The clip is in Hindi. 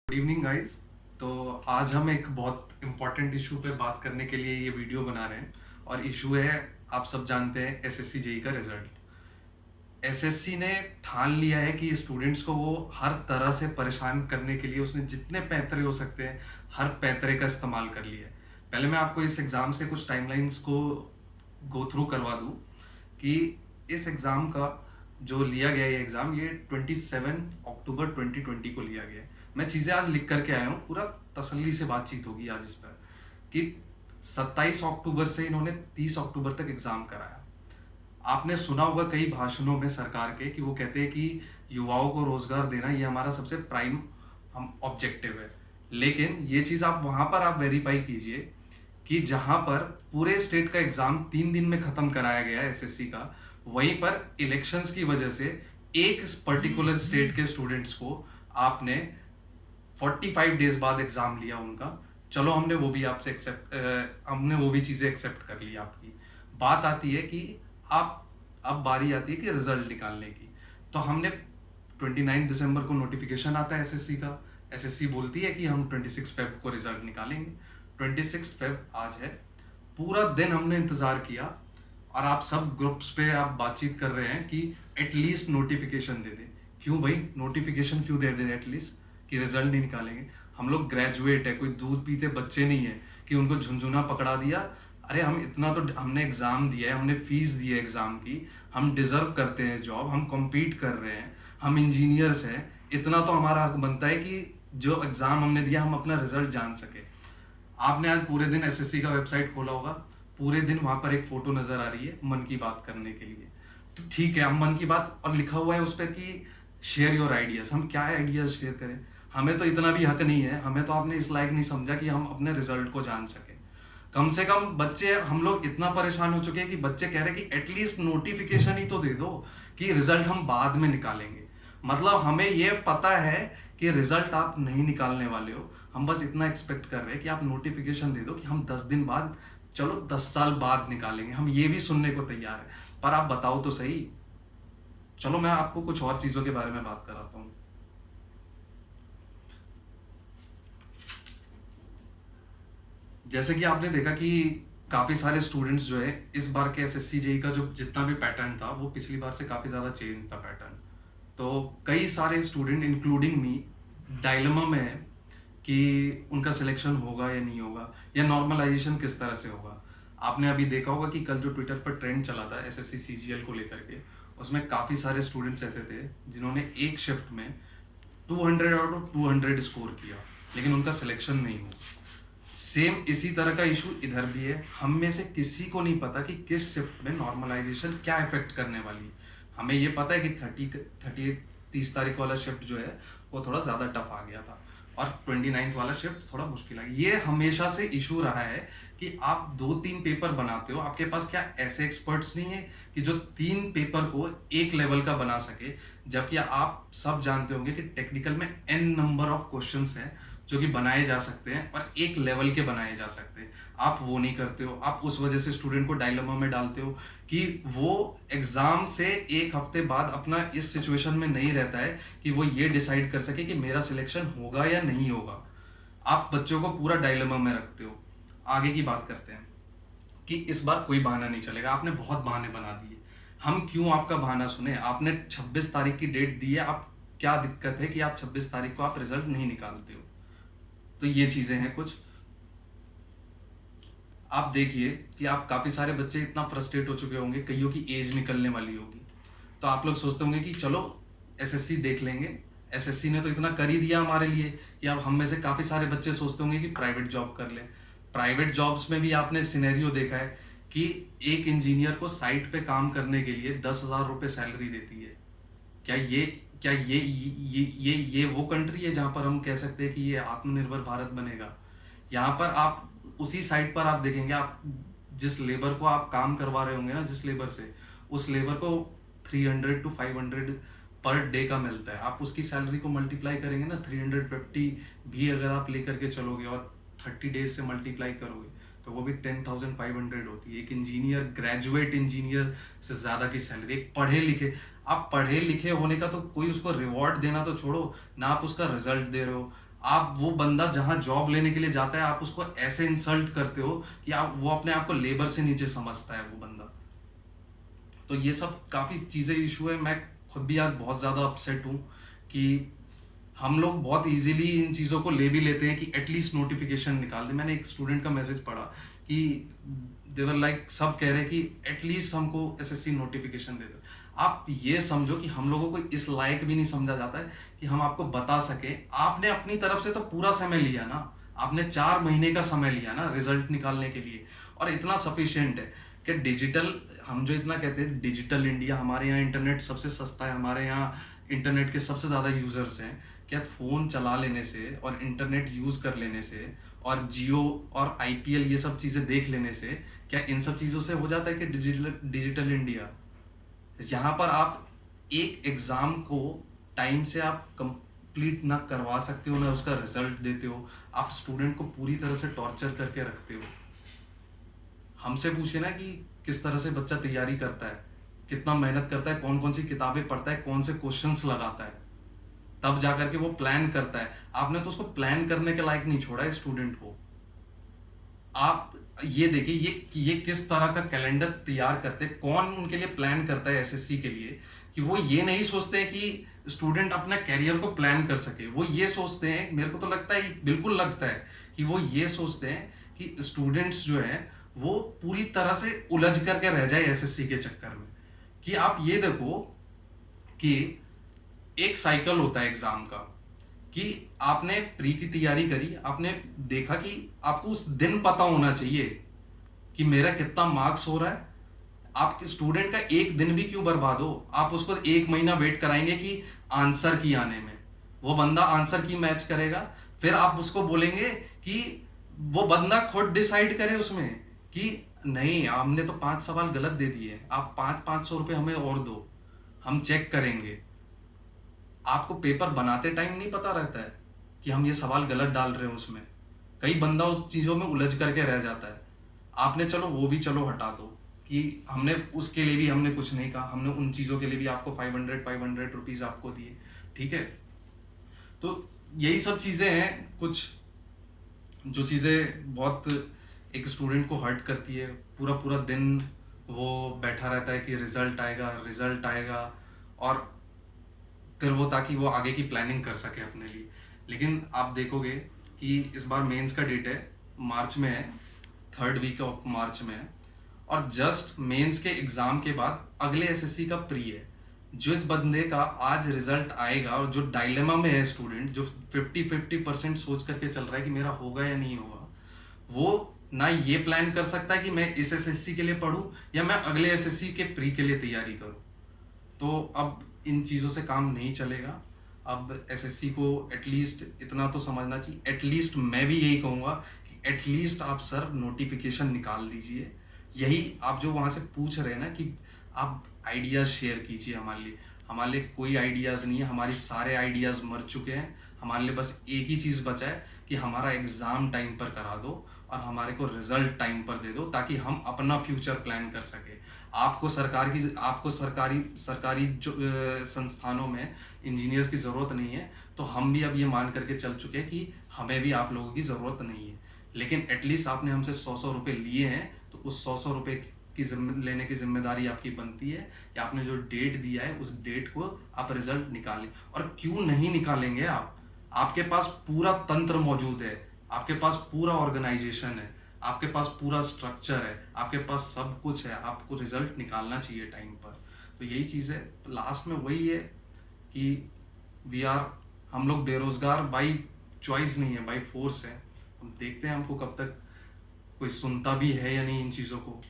Good evening guys. तो आज हम एक बहुत इम्पोर्टेंट इशू पे बात करने के लिए ये वीडियो बना रहे हैं और इशू है, आप सब जानते हैं, एसएससी जेई का रिजल्ट। एसएससी ने ठान लिया है कि स्टूडेंट्स को वो हर तरह से परेशान करने के लिए उसने जितने पैंतरे हो सकते हैं हर पैंतरे का इस्तेमाल कर लिया है। पहले मैं आपको इस एग्ज़ाम के कुछ टाइमलाइंस को गो थ्रू करवा दूं कि इस एग्ज़ाम का जो लिया गया ये एग्ज़ाम ये 27 अक्टूबर 2020 को लिया गया है। मैं चीज़ें आज लिख करके आया हूँ, पूरा तसल्ली से बातचीत होगी आज इस पर कि 27 अक्टूबर से इन्होंने 30 अक्टूबर तक एग्ज़ाम कराया। आपने सुना होगा कई भाषणों में सरकार के कि वो कहते हैं कि युवाओं को रोजगार देना ये हमारा सबसे प्राइम हम ऑब्जेक्टिव है। लेकिन ये चीज़ आप वहाँ पर आप वेरीफाई कीजिए कि जहाँ पर पूरे स्टेट का एग्ज़ाम 3 दिन में ख़त्म कराया गया है एसएससी का, वहीं पर इलेक्शंस की वजह से एक पर्टिकुलर स्टेट के स्टूडेंट्स को आपने 45 डेज बाद एग्जाम लिया उनका। चलो हमने वो भी आपसे हमने वो भी चीज़ें एक्सेप्ट कर ली आपकी। बात आती है कि आप अब बारी आती है कि रिजल्ट निकालने की। तो हमने 29 दिसंबर को नोटिफिकेशन आता है एसएससी का। एसएससी बोलती है कि हम 26 फेब को रिजल्ट निकालेंगे। 26 फेब आज है। पूरा दिन हमने इंतजार किया और आप सब ग्रुप्स पे आप बातचीत कर रहे हैं कि एटलीस्ट नोटिफिकेशन दे दे। क्यों भाई, नोटिफिकेशन क्यों दे दे एटलीस्ट कि रिजल्ट नहीं निकालेंगे? हम लोग ग्रेजुएट है, कोई दूध पीते बच्चे नहीं है कि उनको झुंझुना पकड़ा दिया। अरे हम इतना तो हमने एग्जाम दिया है, हमने फीस दी है एग्जाम की, हम डिजर्व करते हैं जॉब, हम कॉम्पीट कर रहे हैं, हम इंजीनियर्स हैं। इतना तो हमारा हक बनता है कि जो एग्जाम हमने दिया हम अपना रिजल्ट जान सके। आपने आज पूरे दिन एसएससी का वेबसाइट खोला होगा, पूरे दिन वहां पर एक फोटो नजर आ रही है मन की बात करने के लिए। तो ठीक है, हम मन की बात और लिखा हुआ है उस पर कि शेयर योर आइडियाज। हम क्या आइडियाज शेयर करें? हमें तो इतना भी हक नहीं है, हमें तो आपने इस लायक नहीं समझा कि हम अपने रिजल्ट को जान सके। कम से कम बच्चे, हम लोग इतना परेशान हो चुके हैं कि बच्चे कह रहे हैं कि एटलीस्ट नोटिफिकेशन ही तो दे दो कि रिजल्ट हम बाद में निकालेंगे। मतलब हमें यह पता है कि रिजल्ट आप नहीं निकालने वाले हो, हम बस इतना एक्सपेक्ट कर रहे हैं कि आप नोटिफिकेशन दे दो कि हम 10 दिन बाद, चलो 10 साल बाद निकालेंगे, हम ये भी सुनने को तैयार है। पर आप बताओ तो सही। चलो मैं आपको कुछ और चीजों के बारे में बात कराता हूँ। जैसे कि आपने देखा कि काफी सारे स्टूडेंट्स जो है इस बार के एसएससी जेई का जो जितना भी पैटर्न था वो पिछली बार से काफी ज्यादा चेंज था पैटर्न। तो कई सारे स्टूडेंट इंक्लूडिंग मी डायलेमा में है कि उनका सिलेक्शन होगा या नहीं होगा, या नॉर्मलाइजेशन किस तरह से होगा। आपने अभी देखा होगा कि कल जो ट्विटर पर ट्रेंड चला था एसएससी सीजीएल को लेकर के, उसमें काफी सारे स्टूडेंट्स ऐसे थे जिन्होंने एक शिफ्ट में 200 आउट ऑफ 200 स्कोर किया, लेकिन उनका सिलेक्शन नहीं हुआ। सेम इसी तरह का इशू इधर भी है। हम में से किसी को नहीं पता कि किस शिफ्ट में नॉर्मलाइजेशन क्या इफेक्ट करने वाली है। हमें ये पता है कि 30 तारीख वाला शिफ्ट जो है वो थोड़ा ज़्यादा टफ आ गया था और 29 वाला शिफ्ट थोड़ा मुश्किल आ गया। ये हमेशा से इशू रहा है कि आप 2-3 पेपर बनाते हो, आपके पास क्या ऐसे एक्सपर्ट्स नहीं है कि जो 3 पेपर को एक लेवल का बना सके? जबकि आप सब जानते होंगे कि टेक्निकल में n नंबर ऑफ क्वेश्चंस हैं जो कि बनाए जा सकते हैं और एक लेवल के बनाए जा सकते हैं। आप वो नहीं करते हो, आप उस वजह से स्टूडेंट को डायलेमा में डालते हो कि वो एग्जाम से एक हफ्ते बाद अपना इस सिचुएशन में नहीं रहता है कि वो ये डिसाइड कर सके कि मेरा सिलेक्शन होगा या नहीं होगा। आप बच्चों को पूरा डायलेमा में रखते हो। आगे की बात करते हैं कि इस बार कोई बहाना नहीं चलेगा। आपने बहुत बहाने बना दिए, हम क्यों आपका बहाना सुने? आपने 26 तारीख की डेट दी है, आप क्या दिक्कत है कि आप 26 तारीख को आप रिजल्ट नहीं निकालते हो? तो ये चीजें हैं कुछ। आप देखिए कि आप काफी सारे बच्चे इतना फ्रस्ट्रेट हो चुके होंगे, कईयों की एज निकलने वाली होगी, तो आप लोग सोचते होंगे कि चलो एसएससी देख लेंगे, एसएससी ने तो इतना कर ही दिया हमारे लिए। या हम में से काफी सारे बच्चे सोचते होंगे कि प्राइवेट जॉब कर लें। प्राइवेट जॉब्स में भी आपने सिनेरियो देखा है कि एक इंजीनियर को साइट पे काम करने के लिए 10,000 रुपये सैलरी देती है। क्या ये वो कंट्री है जहां पर हम कह सकते हैं कि ये आत्मनिर्भर भारत बनेगा? यहाँ पर आप उसी साइट पर आप देखेंगे, आप जिस लेबर को आप काम करवा रहे होंगे ना, जिस लेबर से, उस लेबर को 300 to 500 पर डे का मिलता है। आप उसकी सैलरी को मल्टीप्लाई करेंगे ना, 350 भी अगर आप लेकर के चलोगे और 30 डेज से मल्टीप्लाई करोगे तो वो भी 10,500 होती है। एक इंजीनियर, ग्रेजुएट इंजीनियर से ज़्यादा की सैलरी। एक पढ़े लिखे, आप पढ़े लिखे होने का तो कोई उसको रिवॉर्ड देना तो छोड़ो ना, आप उसका रिजल्ट दे रहे हो। आप वो बंदा जहाँ जॉब लेने के लिए जाता है, आप उसको ऐसे इंसल्ट करते हो कि आप वो अपने आप को लेबर से नीचे समझता है वो बंदा। तो ये सब काफ़ी चीज़ें इशू है। मैं खुद भी आज बहुत ज़्यादा अपसेट हूँ कि हम लोग बहुत इजीली इन चीज़ों को ले भी लेते हैं कि एटलीस्ट नोटिफिकेशन निकाल दे। मैंने एक स्टूडेंट का मैसेज पढ़ा कि देवर लाइक सब कह रहे हैं कि एटलीस्ट हमको एसएससी नोटिफिकेशन दे दो। आप ये समझो कि हम लोगों को इस लायक भी नहीं समझा जाता है कि हम आपको बता सके। आपने अपनी तरफ से तो पूरा समय लिया ना, आपने 4 महीने का समय लिया ना रिजल्ट निकालने के लिए, और इतना सफिशियंट है कि डिजिटल, हम जो इतना कहते हैं डिजिटल इंडिया, हमारे यहाँ इंटरनेट सबसे सस्ता है, हमारे यहाँ इंटरनेट के सबसे ज़्यादा यूज़र्स हैं। क्या फ़ोन चला लेने से और इंटरनेट यूज़ कर लेने से और जियो और आईपीएल ये सब चीज़ें देख लेने से क्या इन सब चीज़ों से हो जाता है कि डिजिटल डिजिटल इंडिया? यहाँ पर आप एक एग्ज़ाम को टाइम से आप कंप्लीट ना करवा सकते हो, ना उसका रिजल्ट देते हो, आप स्टूडेंट को पूरी तरह से टॉर्चर करके रखते हो। हमसे पूछिए ना कि किस तरह से बच्चा तैयारी करता है, कितना मेहनत करता है, कौन कौन सी किताबें पढ़ता है, कौन से क्वेश्चंस लगाता है, तब जा करके वो प्लान करता है। आपने तो उसको प्लान करने के लायक नहीं छोड़ा है स्टूडेंट को। आप ये देखिए ये किस तरह का कैलेंडर तैयार करते हैं, कौन उनके लिए प्लान करता है एसएससी के लिए, कि वो ये नहीं सोचते हैं कि स्टूडेंट अपना कैरियर को प्लान कर सके। वो ये सोचते हैं, मेरे को तो लगता है, बिल्कुल लगता है कि वो ये सोचते हैं कि स्टूडेंट्स जो है वो पूरी तरह से उलझ करके रह जाए एसएससी के चक्कर में। कि आप ये देखो कि एक साइकिल होता है एग्जाम का, कि आपने प्री की तैयारी करी, आपने देखा कि आपको उस दिन पता होना चाहिए कि मेरा कितना मार्क्स हो रहा है। आप स्टूडेंट का एक दिन भी क्यों बर्बाद हो, आप उसको 1 महीना वेट कराएंगे कि आंसर की आने में, वो बंदा आंसर की मैच करेगा, फिर आप उसको बोलेंगे कि वो बंदा खुद डिसाइड करे उसमें कि नहीं हमने तो 5 सवाल गलत दे दिए, आप 500 रुपये हमें और दो, हम चेक करेंगे। आपको पेपर बनाते टाइम नहीं पता रहता है कि हम ये सवाल गलत डाल रहे हैं उसमें। कई बंदा उस चीज़ों में उलझ करके रह जाता है। आपने चलो वो भी चलो हटा दो कि हमने उसके लिए भी हमने कुछ नहीं कहा, हमने उन चीज़ों के लिए भी आपको 500 रुपीज़ आपको दिए, ठीक है। तो यही सब चीज़ें हैं कुछ, जो चीज़ें बहुत एक स्टूडेंट को हर्ट करती है। पूरा पूरा दिन वो बैठा रहता है कि रिजल्ट आएगा रिजल्ट आएगा, और फिर वो ताकि वो आगे की प्लानिंग कर सके अपने लिए। लेकिन आप देखोगे कि इस बार मेंस का डेट है, मार्च में है, 3rd वीक ऑफ मार्च में है, और जस्ट मेंस के एग्ज़ाम के बाद अगले एसएससी का प्री है। जो इस बंदे का आज रिजल्ट आएगा और जो डायलेमा में है स्टूडेंट, जो 50-50% सोच करके चल रहा है कि मेरा होगा या नहीं होगा, वो ना ये प्लान कर सकता है कि मैं इस एसएससी के लिए पढूं या मैं अगले एसएससी के प्री के लिए तैयारी करूं। तो अब इन चीज़ों से काम नहीं चलेगा। अब एसएससी को एटलीस्ट इतना तो समझना चाहिए, एटलीस्ट मैं भी यही कहूँगा कि एटलीस्ट आप सर नोटिफिकेशन निकाल दीजिए। यही आप जो वहाँ से पूछ रहे हैं ना कि आप आइडियाज़ शेयर कीजिए हमारे लिए कोई आइडियाज़ नहीं है, हमारे सारे आइडियाज़ मर चुके हैं। हमारे लिए बस एक ही चीज़ बचा है कि हमारा एग्ज़ाम टाइम पर करा दो और हमारे को रिजल्ट टाइम पर दे दो, ताकि हम अपना फ्यूचर प्लान कर सके। आपको सरकारी सरकारी जो संस्थानों में इंजीनियर्स की ज़रूरत नहीं है, तो हम भी अब ये मान करके चल चुके हैं कि हमें भी आप लोगों की ज़रूरत नहीं है। लेकिन एटलीस्ट आपने हमसे 100 रुपये लिए हैं, तो उस 100 रुपये की लेने की जिम्मेदारी आपकी बनती है कि आपने जो डेट दिया है उस डेट को आप रिजल्ट निकालें। और क्यों नहीं निकालेंगे आप? आपके पास पूरा तंत्र मौजूद है, आपके पास पूरा ऑर्गेनाइजेशन है, आपके पास पूरा स्ट्रक्चर है, आपके पास सब कुछ है, आपको रिजल्ट निकालना चाहिए टाइम पर। तो यही चीज़ है, लास्ट में वही है कि हम लोग बेरोजगार बाई चॉइस नहीं है, बाई फोर्स है। हम देखते हैं हमको कब तक कोई सुनता भी है या नहीं इन चीज़ों को।